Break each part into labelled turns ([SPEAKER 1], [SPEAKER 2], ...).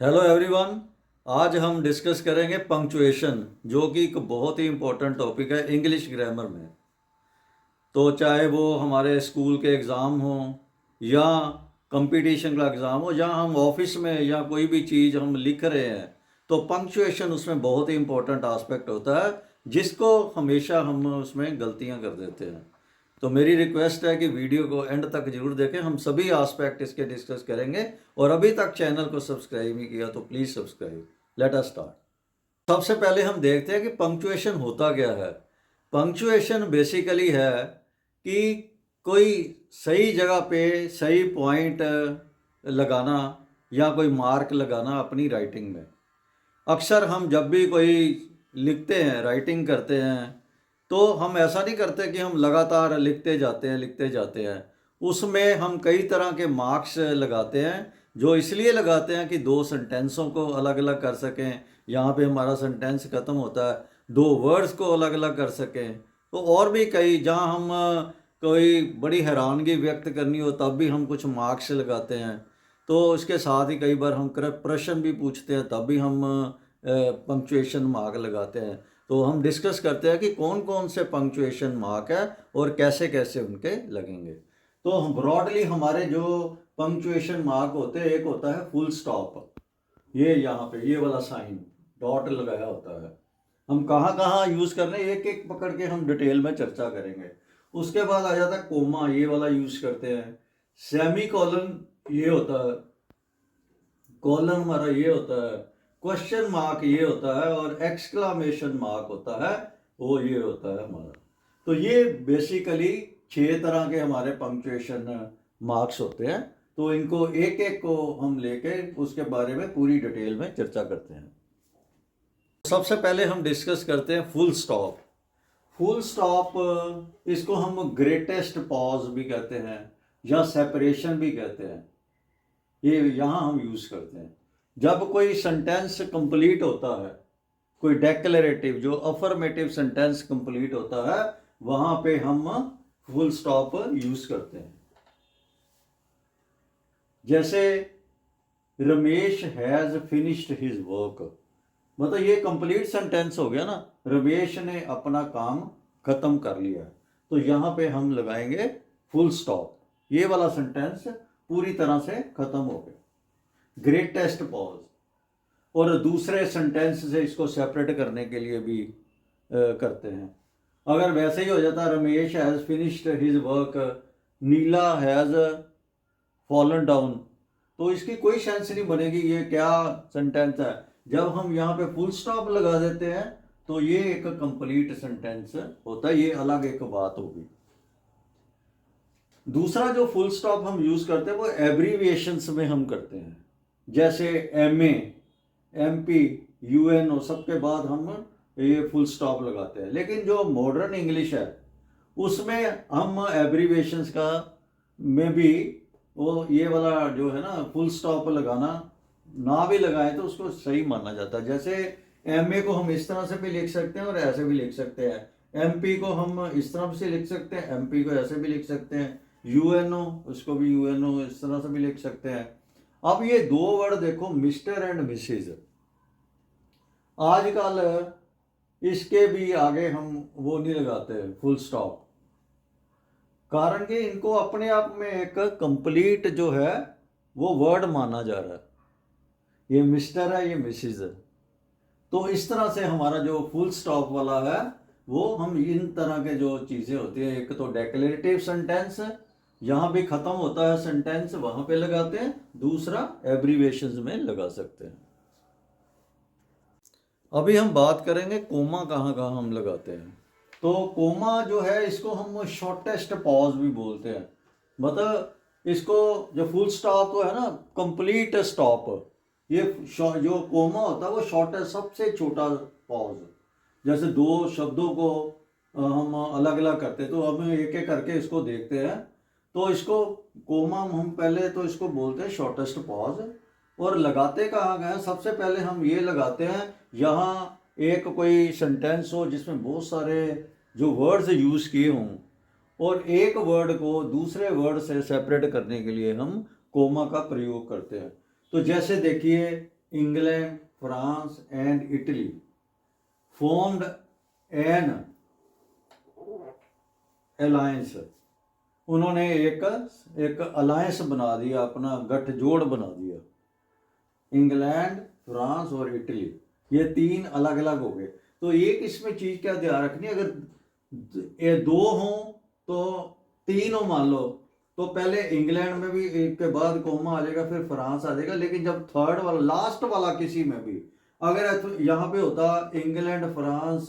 [SPEAKER 1] Hello everyone. आज हम discuss करेंगे पंक्चुएशन, जो कि एक बहुत ही इम्पोर्टेंट टॉपिक है इंग्लिश ग्रामर में। तो चाहे वो हमारे स्कूल के एग्ज़ाम हो या कंपटीशन का एग्ज़ाम हो या हम ऑफिस में या कोई भी चीज़ हम लिख रहे हैं, तो पंक्चुएशन उसमें बहुत ही इम्पोर्टेंट एस्पेक्ट होता है, जिसको हमेशा हम उसमें गलतियां कर देते हैं। तो मेरी रिक्वेस्ट है कि वीडियो को एंड तक जरूर देखें, हम सभी एस्पेक्ट इसके डिस्कस करेंगे। और अभी तक चैनल को सब्सक्राइब नहीं किया तो please subscribe. Let us start. सबसे पहले हम देखते हैं कि पंक्चुएशन होता क्या है। पंक्चुएशन बेसिकली है कि कोई सही जगह पे सही पॉइंट लगाना या कोई मार्क लगाना अपनी राइटिंग में। अक्सर हम जब भी कोई लिखते हैं, राइटिंग करते हैं, तो हम ऐसा नहीं करते कि हम लगातार लिखते जाते हैं। उसमें हम कई तरह के मार्क्स लगाते हैं, जो इसलिए लगाते हैं कि दो सेंटेंसों को अलग अलग कर सकें। यहाँ पे हमारा सेंटेंस ख़त्म होता है, दो वर्ड्स को अलग अलग कर सकें। तो और भी कई जहाँ हम कोई बड़ी हैरानगी व्यक्त करनी हो तब भी हम कुछ मार्क्स लगाते हैं। तो इसके साथ ही कई बार हम प्रश्न भी पूछते हैं, तब भी हम पंक्चुएशन मार्क लगाते हैं। तो हम डिस्कस करते हैं कि कौन कौन से पंक्चुएशन मार्क है और कैसे कैसे उनके लगेंगे। तो हम ब्रॉडली हमारे जो पंक्चुएशन मार्क होते हैं, एक होता है फुल स्टॉप। ये यहाँ पे ये वाला साइन डॉट लगाया होता है। हम कहाँ कहाँ यूज़ कर रहे हैं एक एक पकड़ के हम डिटेल में चर्चा करेंगे। उसके बाद आ जाता है कोमा, ये वाला यूज़ करते हैं। सेमी कॉलन ये होता है, कॉलन हमारा ये होता है, क्वेश्चन मार्क ये होता है, और एक्सक्लामेशन मार्क होता है, वो ये होता है हमारा। तो ये बेसिकली 6 तरह के हमारे पंक्चुएशन मार्क्स होते हैं। तो इनको एक एक को हम लेके उसके बारे में पूरी डिटेल में चर्चा करते हैं। सबसे पहले हम डिस्कस करते हैं फुल स्टॉप। फुल स्टॉप, इसको हम ग्रेटेस्ट पॉज भी कहते हैं या सेपरेशन भी कहते हैं। ये यहाँ हम यूज़ करते हैं जब कोई सेंटेंस कंप्लीट होता है, कोई डेक्लेरेटिव जो अफर्मेटिव सेंटेंस कंप्लीट होता है, वहाँ पे हम फुल स्टॉप यूज़ करते हैं। जैसे Ramesh has finished his work, मतलब ये कंप्लीट सेंटेंस हो गया ना, रमेश ने अपना काम खत्म कर लिया। तो यहाँ पे हम लगाएंगे फुल स्टॉप, ये वाला सेंटेंस पूरी तरह से खत्म हो गया। ग्रेटेस्ट पॉज, और दूसरे सेंटेंस से इसको सेपरेट करने के लिए भी करते हैं। अगर वैसे ही हो जाता Ramesh has finished his work, Neela has fallen down, तो इसकी कोई सेंस नहीं बनेगी, ये क्या सेंटेंस है। जब हम यहाँ पे फुल स्टॉप लगा देते हैं तो ये एक कंप्लीट सेंटेंस होता है, ये अलग एक बात होगी। दूसरा जो फुल स्टॉप हम यूज करते हैं वो एब्रीविएशंस में हम करते हैं। जैसे MA, MP, UNO, सबके बाद हम ये फुल स्टॉप लगाते हैं। लेकिन जो मॉडर्न इंग्लिश है उसमें हम एब्रीविएशंस का में भी वो ये वाला जो है ना फुल स्टॉप लगाना, ना भी लगाए तो उसको सही माना जाता है। जैसे MA को हम इस तरह से भी लिख सकते हैं और ऐसे भी लिख सकते हैं। MP को हम इस तरह से लिख सकते हैं, MP को ऐसे भी लिख सकते हैं। UNO, उसको भी UNO इस तरह से भी लिख सकते हैं। अब ये दो वर्ड देखो, मिस्टर एंड मिसिज, आजकल इसके भी आगे हम वो नहीं लगाते फुल स्टॉप, कारण कि इनको अपने आप में एक कंप्लीट जो है वो वर्ड माना जा रहा है। ये मिस्टर है, ये मिसिज है। तो इस तरह से हमारा जो फुल स्टॉप वाला है वो हम इन तरह के जो चीज़ें होती है, एक तो डेक्लेरेटिव सेंटेंस यहाँ भी खत्म होता है सेंटेंस, वहां पे लगाते हैं। दूसरा एब्रीवेशंस में लगा सकते हैं। अभी हम बात करेंगे कोमा कहाँ कहाँ हम लगाते हैं। तो कोमा जो है इसको हम शॉर्टेस्ट पॉज भी बोलते हैं। मतलब इसको जो फुल स्टॉप तो है ना, कंप्लीट स्टॉप, ये जो कोमा होता है वो शॉर्टेस्ट सबसे छोटा पॉज। जैसे दो शब्दों को हम अलग अलग करते हैं, तो हम एक एक करके इसको देखते हैं। तो इसको कोमा हम पहले तो इसको बोलते हैं शॉर्टेस्ट पॉज। और लगाते कहाँ गए, सबसे पहले हम ये लगाते हैं यहाँ एक कोई सेंटेंस हो जिसमें बहुत सारे जो वर्ड्स यूज़ किए हों, और एक वर्ड को दूसरे वर्ड से सेपरेट करने के लिए हम कोमा का प्रयोग करते हैं। तो जैसे देखिए England, France and Italy formed an alliance. उन्होंने एक अलायंस बना दिया, अपना गठजोड़ बना दिया। इंग्लैंड, फ्रांस और इटली, ये तीन अलग अलग हो गए। तो एक इसमें चीज क्या ध्यान रखनी, अगर ये दो हों तो तीन हो मान लो, तो पहले इंग्लैंड में भी एक के बाद कोमा आ जाएगा, फिर फ्रांस आ जाएगा। लेकिन जब थर्ड वाला, लास्ट वाला किसी में भी अगर यहाँ पे होता England, France,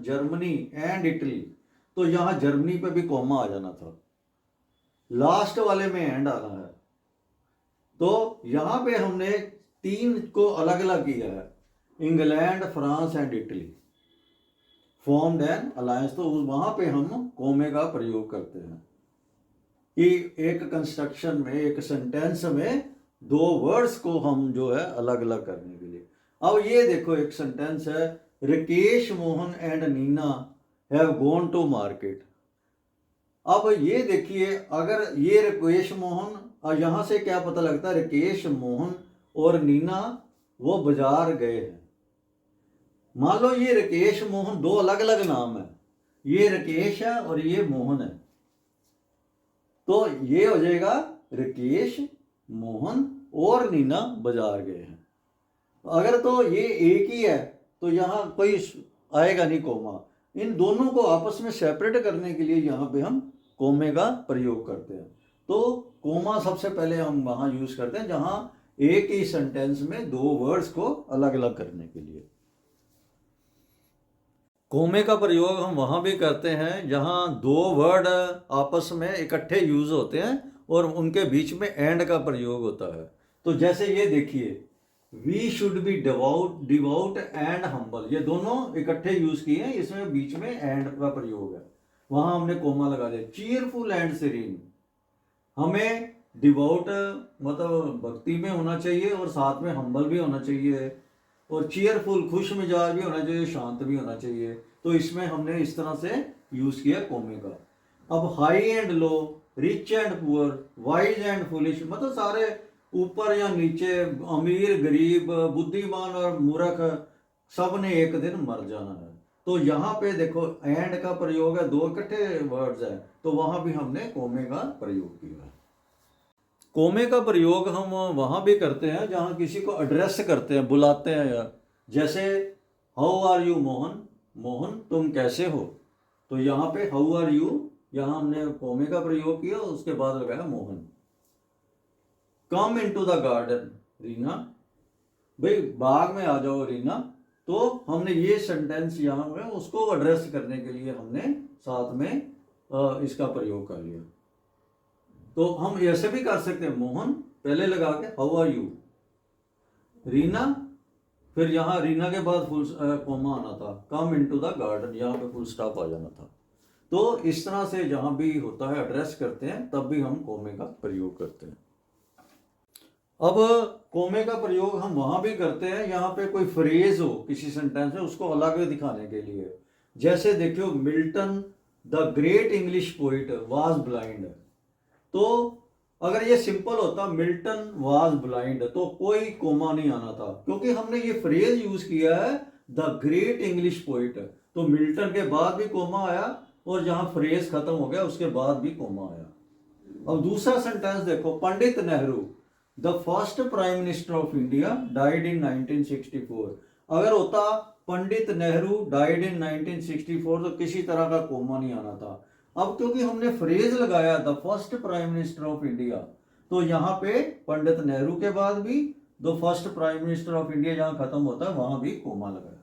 [SPEAKER 1] Germany and Italy, तो यहाँ जर्मनी पे भी कोमा आ जाना था, लास्ट वाले में एंड आना है। तो यहाँ पे हमने तीन को अलग अलग किया है, England, France and Italy formed an alliance. तो वहां पे हम कोमे का प्रयोग करते हैं कि एक कंस्ट्रक्शन में, एक सेंटेंस में दो वर्ड्स को हम जो है अलग अलग करने के लिए। अब ये देखो एक सेंटेंस है, Rakesh, Mohan and Neena have gone to market. अब ये देखिए, अगर ये राकेश मोहन, और यहां से क्या पता लगता है, राकेश, मोहन और नीना वो बाजार गए हैं। मान लो ये राकेश मोहन दो अलग अलग नाम है, ये राकेश है और ये मोहन है, तो ये हो जाएगा राकेश, मोहन और नीना बाजार गए हैं। अगर तो ये एक ही है तो यहाँ कोई आएगा नहीं कोमा। इन दोनों को आपस में सेपरेट करने के लिए यहाँ पे हम कोमे का प्रयोग करते हैं। तो कोमा सबसे पहले हम वहाँ यूज करते हैं जहाँ एक ही सेंटेंस में दो वर्ड्स को अलग अलग करने के लिए। कोमे का प्रयोग हम वहाँ भी करते हैं जहाँ दो वर्ड आपस में इकट्ठे यूज होते हैं और उनके बीच में एंड का प्रयोग होता है। तो जैसे ये देखिए, we should be devout and humble, ये दोनों इकट्ठे यूज किए हैं, इसमें बीच में एंड का प्रयोग है, वहां हमने कोमा लगा दिया। चीयरफुल एंड सीरीन, हमें डिवाउट मतलब भक्ति में होना चाहिए और साथ में हम्बल भी होना चाहिए, और चीयरफुल खुश मिजाज भी होना चाहिए, शांत भी होना चाहिए। तो इसमें हमने इस तरह से यूज किया कोमे का। अब high and low, rich and poor, wise and foolish, मतलब सारे ऊपर या नीचे, अमीर गरीब, बुद्धिमान और मूर्ख, सब ने एक दिन मर जाना है। तो यहाँ पे देखो एंड का प्रयोग है, दो इकट्ठे वर्ड्स है, तो वहां भी हमने कोमे का प्रयोग किया है। कोमे का प्रयोग हम वहां भी करते हैं जहां किसी को एड्रेस करते हैं, बुलाते हैं यार। जैसे how are you Mohan, Mohan तुम कैसे हो, तो यहाँ पे हाउ आर यू, यहाँ हमने कोमे का प्रयोग किया, उसके बाद लगाया Mohan. Come into the garden Reena, भाई बाग में आ जाओ रीना, तो हमने ये सेंटेंस यहाँ में उसको एड्रेस करने के लिए हमने साथ में इसका प्रयोग कर लिया। तो हम ऐसे भी कर सकते हैं, मोहन पहले लगा के हाउ आर यू, रीना, फिर यहाँ रीना के बाद फुल कोमा आना था, कम इनटू द गार्डन, यहाँ पे फुल स्टॉप आ जाना था। तो इस तरह से जहां भी होता है एड्रेस करते हैं, तब भी हम कोमे का प्रयोग करते हैं। अब कोमे का प्रयोग हम वहां भी करते हैं यहाँ पे कोई फ्रेज हो किसी सेंटेंस में, उसको अलग दिखाने के लिए। जैसे देखियो, Milton the great English poet was blind, तो अगर ये सिंपल होता मिल्टन वाज ब्लाइंड, तो कोई कोमा नहीं आना था, क्योंकि हमने ये फ्रेज यूज किया है द ग्रेट इंग्लिश पोइट, तो मिल्टन के बाद भी कोमा आया और जहां फ्रेज खत्म हो गया उसके बाद भी कोमा आया। अब दूसरा सेंटेंस देखो, Pandit Nehru the first prime minister of India died in 1964, अगर होता पंडित नेहरू डाइड इन 1964 तो किसी तरह का कोमा नहीं आना था। अब क्योंकि हमने फ्रेज लगाया the first prime minister of India, तो यहाँ पे पंडित नेहरू के बाद भी the first prime minister of India जहां खत्म होता है वहां भी कोमा लगाया।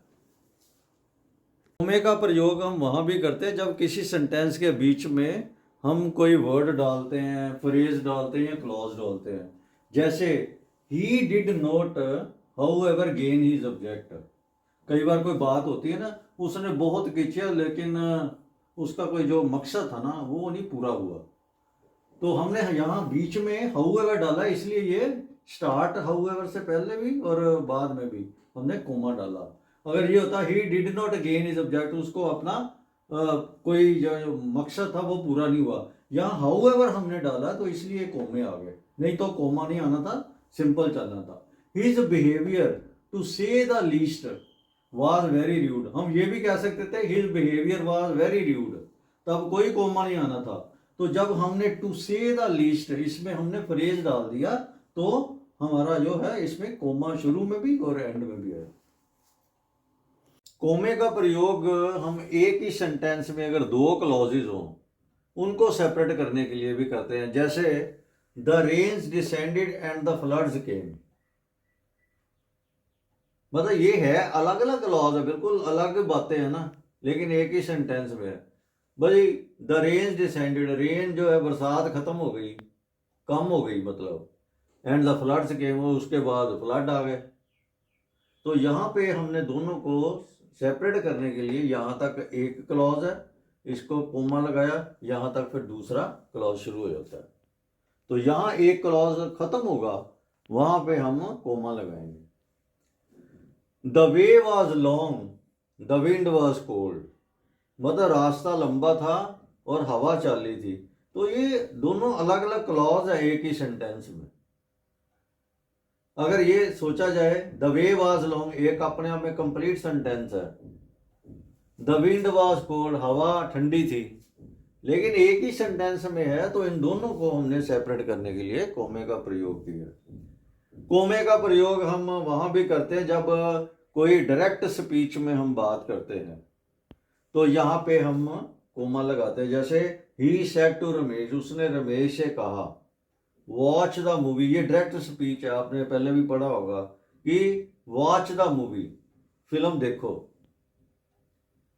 [SPEAKER 1] कोमे का प्रयोग हम वहां भी करते हैं जब किसी सेंटेंस के बीच में हम कोई वर्ड डालते हैं, फ्रेज डालते हैं, क्लॉज डालते हैं। जैसे he did not however gain his object, कई बार कोई बात होती है ना, उसने बहुत खींचा लेकिन उसका कोई जो मकसद था ना वो नहीं पूरा हुआ, तो हमने यहाँ बीच में हाउएवर डाला, इसलिए ये स्टार्ट हाउएवर से पहले भी और बाद में भी हमने कोमा डाला। अगर ये होता he did not gain his object, उसको अपना कोई जो मकसद था वो पूरा नहीं हुआ, यहाँ हाउएवर हमने डाला तो इसलिए कोमे आ गए, नहीं तो कोमा नहीं आना था, सिंपल चलना था। हिज बिहेवियर टू से the least was very rude, हम ये भी कह सकते थे his behaviour was very rude, तब कोई कोमा नहीं आना था। तो जब हमने टू से द लीस्ट इसमें हमने फ्रेज डाल दिया तो हमारा जो है इसमें कोमा शुरू में भी और एंड में भी है। कोमे का प्रयोग हम एक ही सेंटेंस में अगर दो क्लॉजेज हो उनको सेपरेट करने के लिए भी करते हैं, जैसे the rains descended and the floods came. मतलब ये है अलग अलग क्लॉज है, बिल्कुल अलग बातें हैं ना, लेकिन एक ही सेंटेंस में है। भाई द रेन्स डिसेंडेड, रेन जो है बरसात खत्म हो गई, कम हो गई मतलब, एंड द फ्लड्स केम, उसके बाद फ्लड आ गए। तो यहाँ पे हमने दोनों को सेपरेट करने के लिए यहाँ तक एक क्लॉज है, इसको कोमा लगाया, यहाँ तक फिर दूसरा क्लॉज शुरू हो जाता है। तो यहाँ एक क्लॉज खत्म होगा, वहां पे हम कोमा लगाएंगे। The way was long the wind was cold, मतलब रास्ता लंबा था और हवा चाली थी। तो ये दोनों अलग अलग क्लॉज है एक ही सेंटेंस में। अगर ये सोचा जाए द वे वॉज लॉन्ग एक अपने आप में कंप्लीट सेंटेंस है, द विंड वॉज कोल्ड हवा ठंडी थी, लेकिन एक ही सेंटेंस में है, तो इन दोनों को हमने सेपरेट करने के लिए कोमे का प्रयोग किया। कोमे का प्रयोग हम वहां भी करते हैं जब कोई डायरेक्ट स्पीच में हम बात करते हैं, तो यहाँ पे हम कोमा लगाते हैं। जैसे ही सेड टू रमेश, उसने रमेश से कहा, वॉच द मूवी, ये डायरेक्ट स्पीच है, आपने पहले भी पढ़ा होगा कि वॉच द मूवी, फिल्म देखो।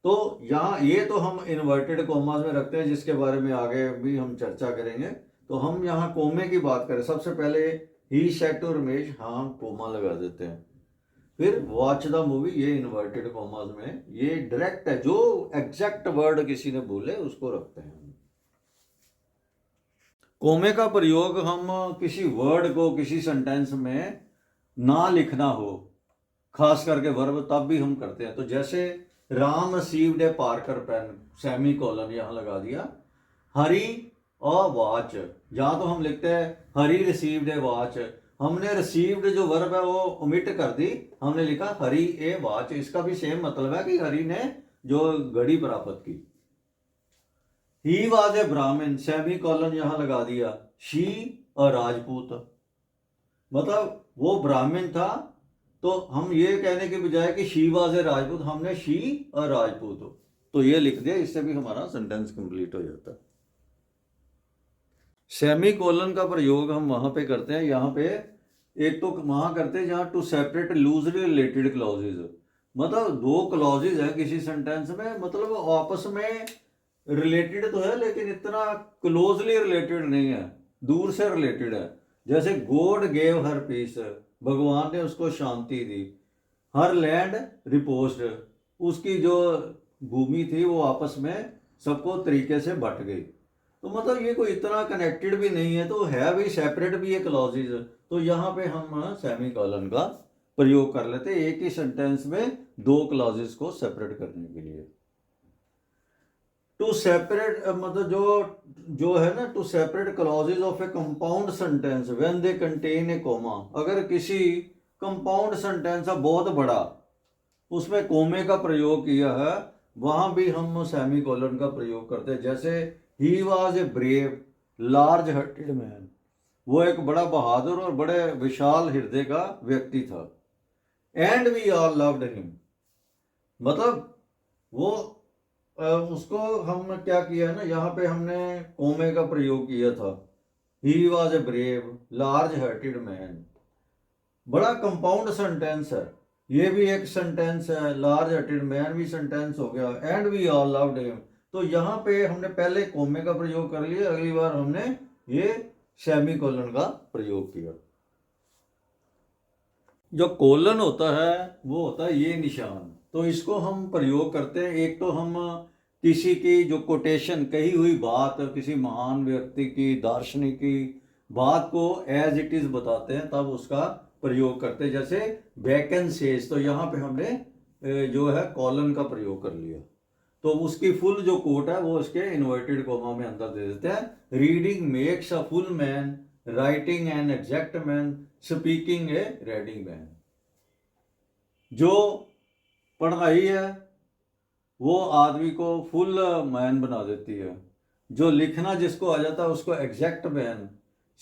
[SPEAKER 1] तो यहाँ ये तो हम इन्वर्टेड कोमास में रखते हैं, जिसके बारे में आगे भी हम चर्चा करेंगे। तो हम यहाँ कोमे की बात करें, सबसे पहले ही सेड टू रमेश, हाँ कोमा लगा देते हैं। फिर वॉच द मूवी, ये इन्वर्टेड कोमास में, ये डायरेक्ट है, जो एग्जैक्ट वर्ड किसी ने बोले उसको रखते हैं। कोमे का प्रयोग हम किसी वर्ड को किसी सेंटेंस में ना लिखना हो, खास करके वर्ब, तब भी हम करते हैं। तो जैसे Ram received a Parker pen, semicolon यहाँ लगा दिया, हरी अ वॉच, जहाँ तो हम लिखते हैं हरी रिसीव्ड ए वॉच, हमने रिसीव्ड जो वर्ब है वो ओमिट कर दी, हमने लिखा हरी ए वॉच। इसका भी सेम मतलब है कि हरी ने जो घड़ी प्राप्त की। ही वाज ए ब्राह्मण, सेमी कॉलन यहाँ लगा दिया, शी अ राजपूत, मतलब वो ब्राह्मण था, तो हम ये कहने के बजाय कि शी वाज ए राजपूत, हमने शी अ राजपूत, तो ये लिख दिया, इससे भी हमारा सेंटेंस कंप्लीट हो जाता है। सेमी कोलन का प्रयोग हम वहां पे करते हैं, यहाँ पे एक तो वहां करते हैं जहाँ two separate loosely related clauses, मतलब दो क्लॉजेज है किसी सेंटेंस में, मतलब आपस में रिलेटेड तो है लेकिन इतना क्लोजली रिलेटेड नहीं है, दूर से रिलेटेड है। जैसे गॉड गेव हर पीस, भगवान ने उसको शांति दी, हर लैंड रिपोज्ड, उसकी जो भूमि थी वो आपस में सबको तरीके से बट गई। तो मतलब ये कोई इतना कनेक्टेड भी नहीं है, तो है भी सेपरेट भी है क्लॉजेज। तो यहाँ पे हम सेमी कॉलन का प्रयोग कर लेते हैं एक ही सेंटेंस में दो क्लॉजेज को सेपरेट करने के लिए। टू सेपरेट मतलब जो है ना, two separate clauses of a compound sentence when they contain a comma, अगर किसी कंपाउंड सेंटेंस है बहुत बड़ा, उसमें कोमे का प्रयोग किया है, वहां भी हम सेमी कोलन का प्रयोग करते हैं। जैसे ही was a brave large hearted man, वो एक बड़ा बहादुर और बड़े विशाल हृदय का व्यक्ति था। And we all loved him, मतलब वो उसको हम क्या किया है ना, यहाँ पे हमने कोमे का प्रयोग किया था। He was a brave large hearted man, बड़ा कंपाउंड सेंटेंस है, ये भी एक सेंटेंस है, लार्ज हार्टेड मैन भी सेंटेंस हो गया, and we all loved him. तो यहाँ पे हमने पहले कोमे का प्रयोग कर लिया, अगली बार हमने ये सेमी कोलन का प्रयोग किया। जो कोलन होता है वो होता है ये निशान, तो इसको हम प्रयोग करते हैं। एक तो हम किसी की जो कोटेशन, कही हुई बात, किसी महान व्यक्ति की, दार्शनिक की बात को एज इट इज बताते हैं, तब उसका प्रयोग करते हैं। जैसे वैकेंसीज, तो यहाँ पे हमने जो है कॉलन का प्रयोग कर लिया, तो उसकी फुल जो कोट है वो इसके इन्वर्टेड कोमा में अंदर दे देते हैं। Reading makes a full man, writing an exact man, speaking A reading man. जो पढ़ाई है वो आदमी को फुल मैन बना देती है, जो लिखना जिसको आ जाता है उसको एग्जैक्ट मैन,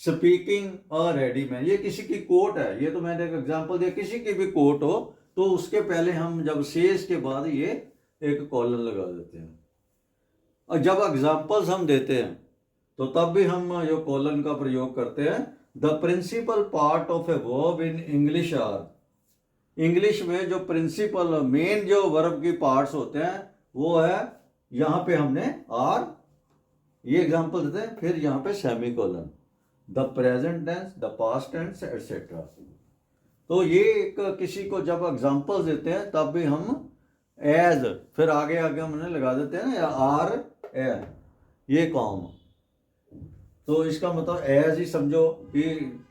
[SPEAKER 1] स्पीकिंग अ रेडी मैन। ये किसी की कोट है, ये तो मैंने एक एग्जांपल दिया, किसी की भी कोट हो तो उसके पहले हम जब सेज के बाद ये एक कॉलन लगा देते हैं। और जब एग्जांपल्स हम देते हैं तो तब भी हम जो कॉलन का प्रयोग करते हैं। The principal part of a verb in English are, English में जो प्रिंसिपल मेन जो वर्ब की पार्ट्स होते हैं वो है, यहाँ पे हमने आर ये एग्जांपल देते हैं, फिर यहाँ पे semicolon, the present tense, the past tense etcetera. तो ये एक किसी को जब एग्जांपल्स देते हैं तब भी हम एज, फिर आगे आगे हमने लगा देते हैं ना, या आर ए, ये कॉम। तो इसका मतलब एज ही समझो कि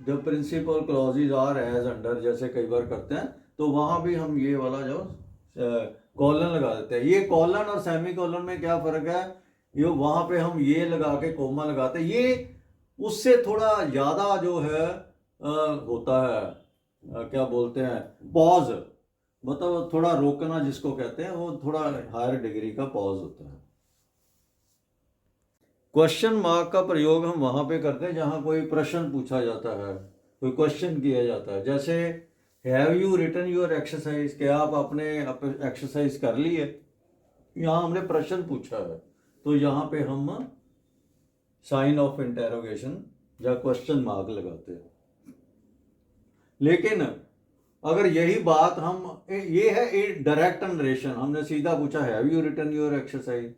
[SPEAKER 1] the principal clauses are as under, जैसे कई बार करते हैं तो वहां भी हम ये वाला जो कॉलन लगा देते हैं। ये कॉलन और सेमी कॉलन में क्या फर्क है, ये वहां पे हम ये लगा के कोमा लगाते हैं, ये उससे थोड़ा ज़्यादा जो है होता है, क्या बोलते हैं, पॉज, मतलब थोड़ा रोकना जिसको कहते हैं, वो थोड़ा हायर डिग्री का पॉज होता है। क्वेश्चन मार्क का प्रयोग हम वहां पे करते हैं जहां कोई प्रश्न पूछा जाता है, कोई क्वेश्चन किया जाता है। जैसे have you written your exercise, क्या आप अपने एक्सरसाइज कर ली है, यहाँ हमने प्रश्न पूछा है तो यहाँ पे हम साइन ऑफ इंटेरोगेशन या क्वेश्चन मार्क लगाते हैं। लेकिन अगर यही बात हम, ये है डायरेक्ट नरेशन, हमने सीधा पूछा have you written your exercise,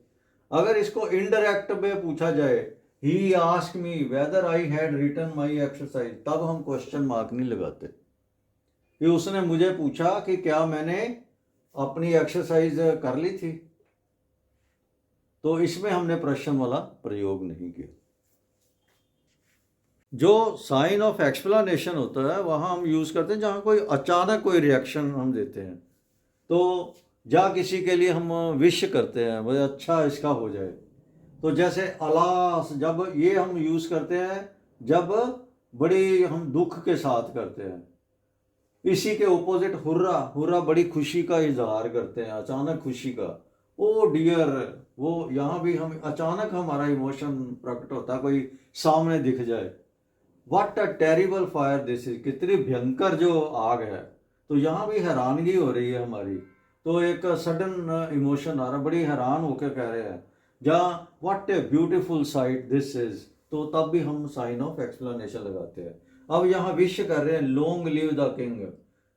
[SPEAKER 1] अगर इसको इनडायरेक्ट में पूछा जाए he ask me whether I had written my exercise, तब हम क्वेश्चन मार्क नहीं लगाते कि उसने मुझे पूछा कि क्या मैंने अपनी एक्सरसाइज कर ली थी, तो इसमें हमने प्रश्न वाला प्रयोग नहीं किया। जो साइन ऑफ एक्सप्लेनेशन होता है वहाँ हम यूज़ करते हैं जहाँ कोई अचानक कोई रिएक्शन हम देते हैं, तो या किसी के लिए हम विश करते हैं भाई अच्छा इसका हो जाए, तो जैसे अलास, जब ये हम यूज़ करते हैं जब बड़ी हम दुख के साथ करते हैं। इसी के ओपोजिट हुर्रा, हुर्रा बड़ी खुशी का इजहार करते हैं, अचानक खुशी का। ओ डियर, वो यहाँ भी हम अचानक हमारा इमोशन प्रकट होता है, कोई सामने दिख जाए। What a terrible fire this is, कितनी भयंकर जो आग है, तो यहाँ भी हैरानगी हो रही है हमारी, तो एक सडन इमोशन आ रहा, बड़ी हैरान होकर कह रहे हैं। जहाँ what a beautiful sight this is, तो तब भी हम साइन ऑफ एक्सप्लेनेशन लगाते हैं। अब यहाँ विश कर रहे हैं लॉन्ग लिव द किंग,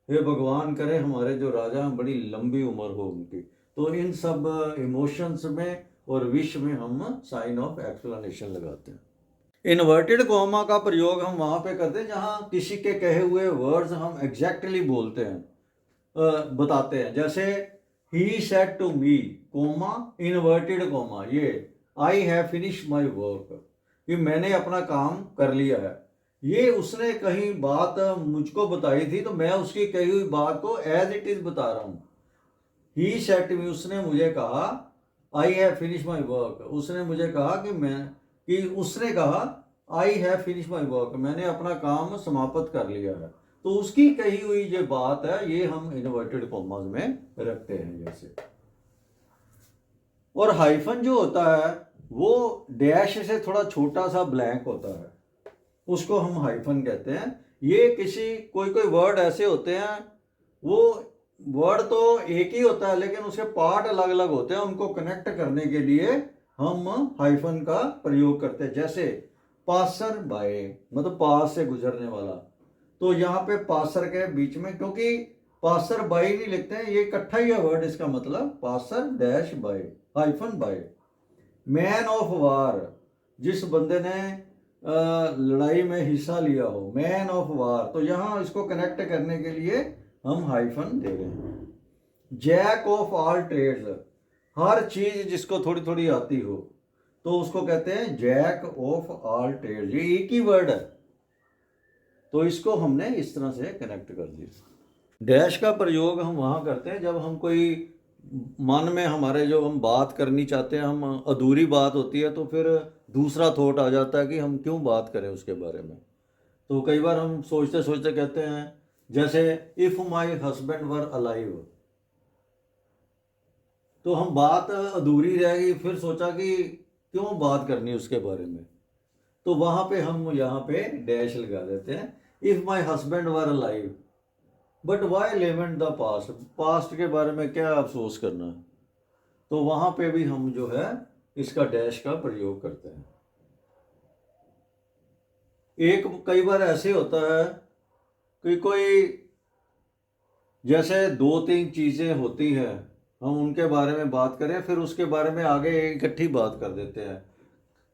[SPEAKER 1] हे भगवान करे हमारे जो राजा हैं बड़ी लंबी उम्र हो उनकी। तो इन सब इमोशंस में और विश में हम साइन ऑफ एक्सप्लेनेशन लगाते हैं। इन्वर्टेड कॉमा का प्रयोग हम वहाँ पे करते हैं जहाँ किसी के कहे हुए वर्ड्स हम एग्जैक्टली बोलते हैं, बताते हैं। जैसे he said to me comma inverted comma, ये I have finish my work, कि मैंने अपना काम कर लिया है। ये उसने कहीं बात मुझको बताई थी तो मैं उसकी कही हुई बात को एज इट इज बता रहा हूँ। ही सेड टू मी, उसने मुझे कहा, आई हैव फिनिश माई वर्क, उसने मुझे कहा कि उसने कहा आई हैव फिनिश माई वर्क, मैंने अपना काम समाप्त कर लिया है। तो उसकी कही हुई जो बात है ये हम इन्वर्टेड कॉमास में रखते हैं जैसे। और हाइफन जो होता है वो डैश से थोड़ा छोटा सा ब्लैंक होता है, उसको हम हाइफन कहते हैं। ये किसी कोई वर्ड ऐसे होते हैं, वो वर्ड तो एक ही होता है लेकिन उसके पार्ट अलग अलग होते हैं, उनको कनेक्ट करने के लिए हम हाइफन का प्रयोग करते हैं। जैसे पासर बाय, मतलब पास से गुजरने वाला, तो यहाँ पे पासर के बीच में, क्योंकि पासर बाय नहीं लिखते हैं, ये इकट्ठा ही है वर्ड, इसका मतलब passer dash by hyphen by. Man of war, जिस बंदे ने लड़ाई में हिस्सा लिया हो, मैन ऑफ वार, तो यहाँ इसको कनेक्ट करने के लिए हम हाइफन दे रहे हैं। जैक ऑफ ऑल ट्रेड्स, हर चीज जिसको थोड़ी थोड़ी आती हो तो उसको कहते हैं जैक ऑफ ऑल ट्रेड्स, ये एक ही वर्ड है, तो इसको हमने इस तरह से कनेक्ट कर दिया। डैश का प्रयोग हम वहाँ करते हैं जब हम कोई मन में हमारे जो हम बात करनी चाहते हैं, हम अधूरी बात होती है, तो फिर दूसरा थॉट आ जाता है कि हम क्यों बात करें उसके बारे में। तो कई बार हम सोचते सोचते कहते हैं जैसे if my husband were alive, तो हम बात अधूरी रह गई, फिर सोचा कि क्यों बात करनी उसके बारे में, तो वहां पे हम यहाँ पे डैश लगा देते हैं। If my husband were alive but why lament the past, past के बारे में क्या अफसोस करना है, तो वहां पे भी हम जो है इसका डैश का प्रयोग करते हैं। एक कई बार ऐसे होता है कि कोई जैसे दो तीन चीजें होती हैं, हम उनके बारे में बात करें, फिर उसके बारे में आगे इकट्ठी बात कर देते हैं।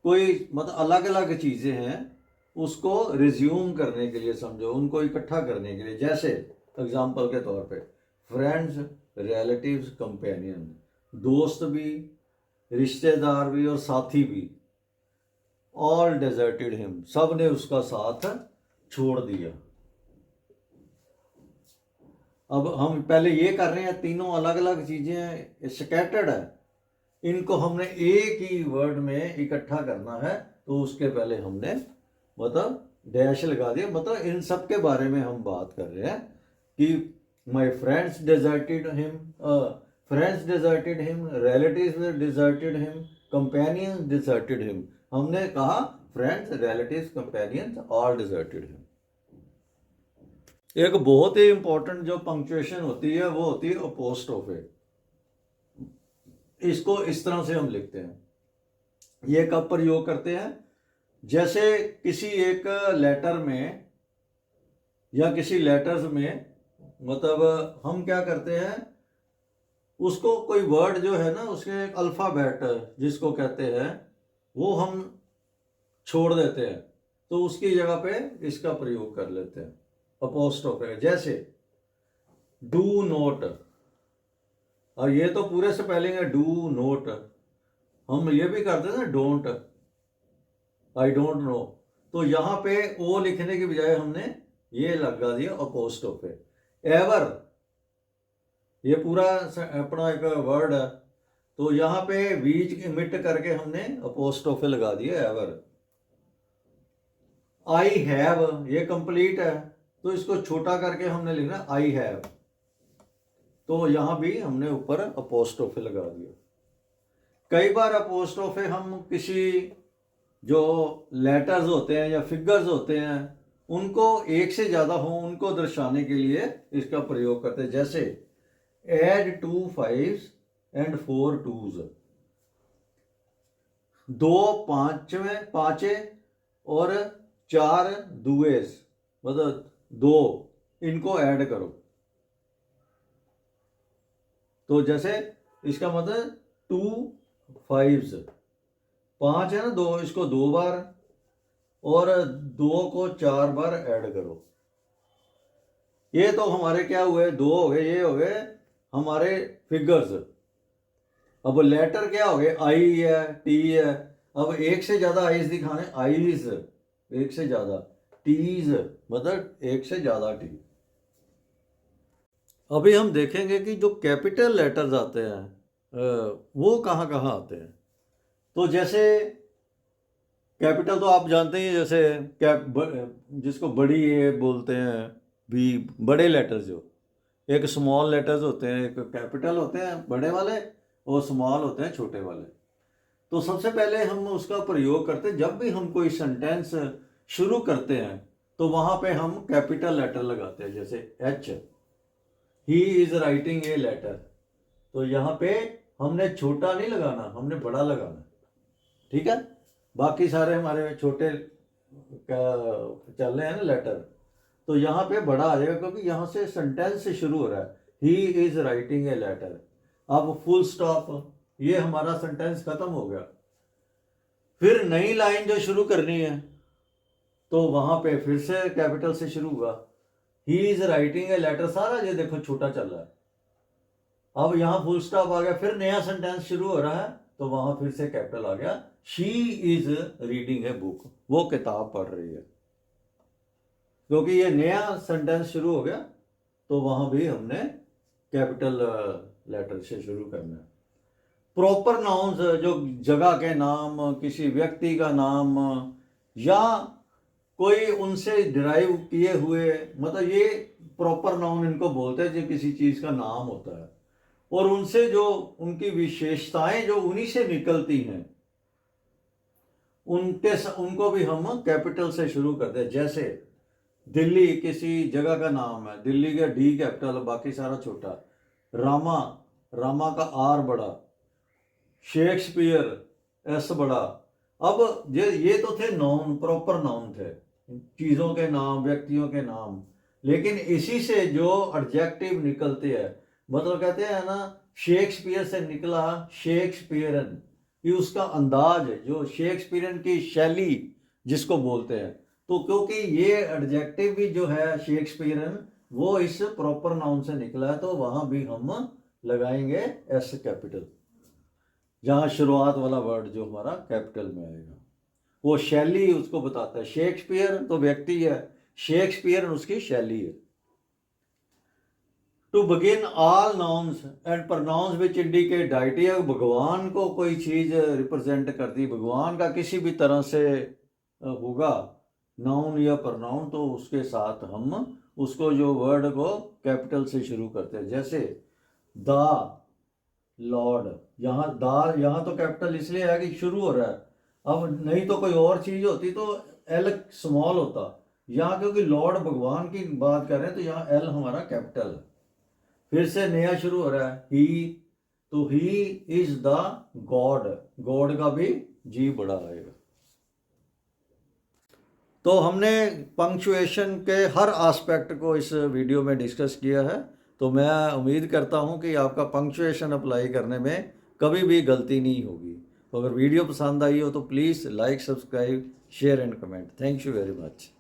[SPEAKER 1] कोई मतलब अलग अलग चीजें हैं, उसको रिज्यूम करने के लिए समझो, उनको इकट्ठा करने के लिए। जैसे एग्जाम्पल के तौर पे फ्रेंड्स, रिलेटिव्स, कंपेनियन, दोस्त भी, रिश्तेदार भी और साथी भी। ऑल डेजर्टेड हिम, सब ने उसका साथ छोड़ दिया। अब हम पहले ये कर रहे हैं, तीनों अलग अलग चीजें स्कैटर्ड है, इनको हमने एक ही वर्ड में इकट्ठा करना है, तो उसके पहले हमने मतलब डैश लगा दिया। मतलब इन सब के बारे में हम बात कर रहे हैं कि my friends deserted him, friends deserted him, relatives deserted him, companions deserted him. हमने कहा friends, relatives, companions all deserted him. एक बहुत ही इंपॉर्टेंट जो पंक्चुएशन होती है वो होती है अपोस्ट्रोफे। इसको इस तरह से हम लिखते हैं। ये कब प्रयोग करते हैं? जैसे किसी एक लेटर में या किसी लेटर्स में, मतलब हम क्या करते हैं, उसको कोई वर्ड जो है ना, उसके एक अल्फ़ाबेट जिसको कहते हैं वो हम छोड़ देते हैं, तो उसकी जगह पे इसका प्रयोग कर लेते हैं अपोस्ट्रोफे। जैसे डू नोट, और ये तो पूरे से पहले है डू नोट, हम ये भी करते हैं ना डोंट, आई डोंट नो, तो यहाँ पे ओ लिखने की बजाय हमने ये लगा दिया अपोस्ट्रोफे। एवर, ये पूरा अपना एक वर्ड है, तो यहाँ पे बीच मिट करके हमने अपोस्ट्रोफे लगा दिया एवर। आई हैव, ये कंप्लीट है, तो इसको छोटा करके हमने लिखना आई हैव, तो यहाँ भी हमने ऊपर अपोस्ट्रोफे लगा दिया। कई बार अपोस्ट्रोफे हम किसी जो लेटर्स होते हैं या फिगर्स होते हैं, उनको एक से ज़्यादा हो उनको दर्शाने के लिए इसका प्रयोग करते हैं। जैसे एड 2 5s एंड 4 2s, 2 पाँचे और 4 दुएस, मतलब 2, इनको ऐड करो। तो जैसे इसका मतलब 2 5s, 5 है ना, 2, इसको 2 बार और 2 को 4 बार ऐड करो। ये तो हमारे क्या हुए, 2 हो गए, ये हो गए हमारे फिगर्स। अब लेटर क्या हो गए, आई है, टी है। अब एक से ज्यादा आईज दिखाने, आईज एक से ज्यादा, टीज मतलब एक से ज्यादा टी। अभी हम देखेंगे कि जो कैपिटल लेटर्स आते हैं वो कहाँ कहाँ आते हैं। तो जैसे कैपिटल तो आप जानते ही, जैसे जिसको बड़ी ए बोलते हैं, भी बड़े लेटर्स, जो एक स्मॉल लेटर्स होते हैं, एक कैपिटल होते हैं बड़े वाले और स्मॉल होते हैं छोटे वाले। तो सबसे पहले हम उसका प्रयोग करते हैं, जब भी हम कोई सेंटेंस शुरू करते हैं तो वहाँ पे हम कैपिटल लेटर लगाते हैं। जैसे H, he is writing a letter, तो यहाँ पे हमने छोटा नहीं लगाना, हमने बड़ा लगाना, ठीक है। बाकी सारे हमारे छोटे चल रहे हैं ना लेटर, तो यहाँ पे बड़ा आ जाएगा क्योंकि यहाँ से सेंटेंस से शुरू हो रहा है, he is writing a letter. अब फुल स्टॉप, ये हमारा सेंटेंस खत्म हो गया। फिर नई लाइन जो शुरू करनी है तो वहां पे फिर से कैपिटल से शुरू हुआ, he is writing a letter, सारा ये देखो छोटा चल रहा है। अब यहाँ फुल स्टॉप आ गया, फिर नया सेंटेंस शुरू हो रहा है, तो वहां फिर से कैपिटल आ गया, she is reading a book, वो किताब पढ़ रही है। क्योंकि ये नया सेंटेंस शुरू हो गया, तो वहां भी हमने कैपिटल लेटर से शुरू करना है। प्रॉपर नाउन्स, जो जगह के नाम, किसी व्यक्ति का नाम या कोई उनसे डिराइव किए हुए, मतलब ये प्रॉपर नाउन इनको बोलते हैं जो किसी चीज़ का नाम होता है, और उनसे जो उनकी विशेषताएं जो उन्हीं से निकलती हैं उनको भी हम कैपिटल से शुरू करते हैं। जैसे दिल्ली किसी जगह का नाम है, दिल्ली का डी कैपिटल, बाकी सारा छोटा। रामा, रामा का आर बड़ा। शेक्सपियर एस बड़ा। अब ये तो थे नाउन, प्रॉपर नाउन थे, चीज़ों के नाम, व्यक्तियों के नाम। लेकिन इसी से जो एडजेक्टिव निकलते हैं, मतलब कहते हैं ना, शेक्सपियर से निकला शेक्सपियरन, ये उसका अंदाज है, जो शेक्सपियरन की शैली जिसको बोलते हैं। तो क्योंकि ये एडजेक्टिव भी जो है शेक्सपियरन, वो इस प्रॉपर नाउन से निकला है, तो वहाँ भी हम लगाएंगे एस कैपिटल, जहाँ शुरुआत वाला वर्ड जो हमारा कैपिटल में आएगा। वो शैली उसको बताता है। शेक्सपियर तो व्यक्ति है, शेक्सपियर उसकी शैली है। To begin all nouns and pronouns which indicate deity, भगवान को कोई चीज़ रिप्रेजेंट करती, भगवान का किसी भी तरह से होगा नाउन या प्रोनाउन, तो उसके साथ हम उसको जो वर्ड को कैपिटल से शुरू करते हैं। जैसे द लॉर्ड, यहाँ तो कैपिटल इसलिए है कि शुरू हो रहा है। अब नहीं तो कोई और चीज़ होती तो एल स्मॉल होता, यहाँ क्योंकि लॉर्ड भगवान की बात कर रहे हैं तो यहाँ एल हमारा कैपिटल है। फिर से नया शुरू हो रहा है, ही, तो he is the God, God का भी जी बड़ा आएगा। तो हमने पंक्चुएशन के हर एस्पेक्ट को इस वीडियो में डिस्कस किया है। तो मैं उम्मीद करता हूं कि आपका पंक्चुएशन अप्लाई करने में कभी भी गलती नहीं होगी। तो अगर वीडियो पसंद आई हो तो please like, subscribe, share and comment. Thank you very much.